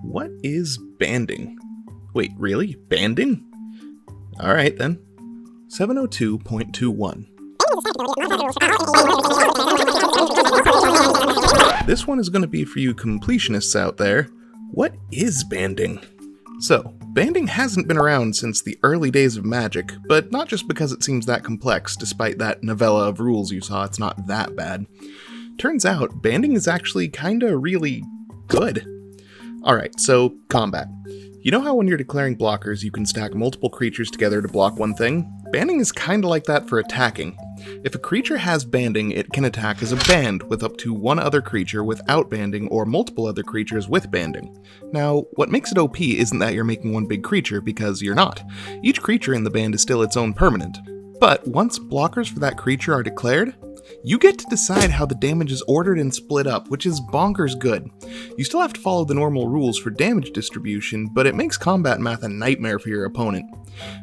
What is banding? Wait, really? Banding? Alright then. 702.21. This one is going to be for you completionists out there. What is banding? So, banding hasn't been around since the early days of Magic, but not just because it seems that complex. Despite that novella of rules you saw, it's not that bad. Turns out, banding is actually kinda really good. Alright, so combat. You know how when you're declaring blockers you can stack multiple creatures together to block one thing? Banding is kinda like that for attacking. If a creature has banding, it can attack as a band with up to one other creature without banding or multiple other creatures with banding. Now, what makes it OP isn't that you're making one big creature, because you're not. Each creature in the band is still its own permanent. But once blockers for that creature are declared, you get to decide how the damage is ordered and split up, which is bonkers good. You still have to follow the normal rules for damage distribution, but it makes combat math a nightmare for your opponent.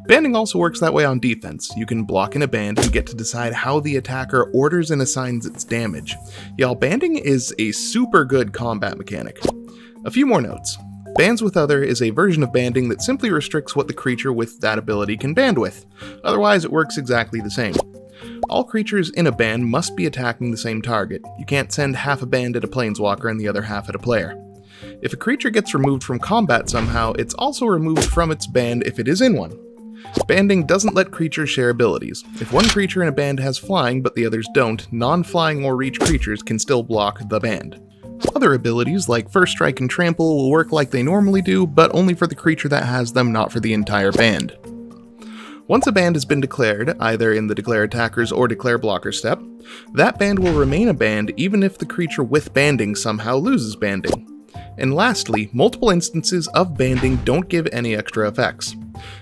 Banding also works that way on defense. You can block in a band and get to decide how the attacker orders and assigns its damage. Y'all, banding is a super good combat mechanic. A few more notes. Bands with Other is a version of banding that simply restricts what the creature with that ability can band with. Otherwise, it works exactly the same. All creatures in a band must be attacking the same target. You can't send half a band at a planeswalker and the other half at a player. If a creature gets removed from combat somehow, it's also removed from its band if it is in one. Banding doesn't let creatures share abilities. If one creature in a band has flying but the others don't, non-flying or reach creatures can still block the band. Other abilities like First Strike and Trample will work like they normally do, but only for the creature that has them, not for the entire band. Once a band has been declared, either in the Declare Attackers or Declare Blocker step, that band will remain a band even if the creature with banding somehow loses banding. And lastly, multiple instances of banding don't give any extra effects.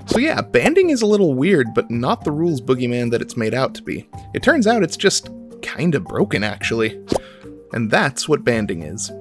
So yeah, banding is a little weird, but not the rules boogeyman that it's made out to be. It turns out it's just kinda broken, actually. And that's what banding is.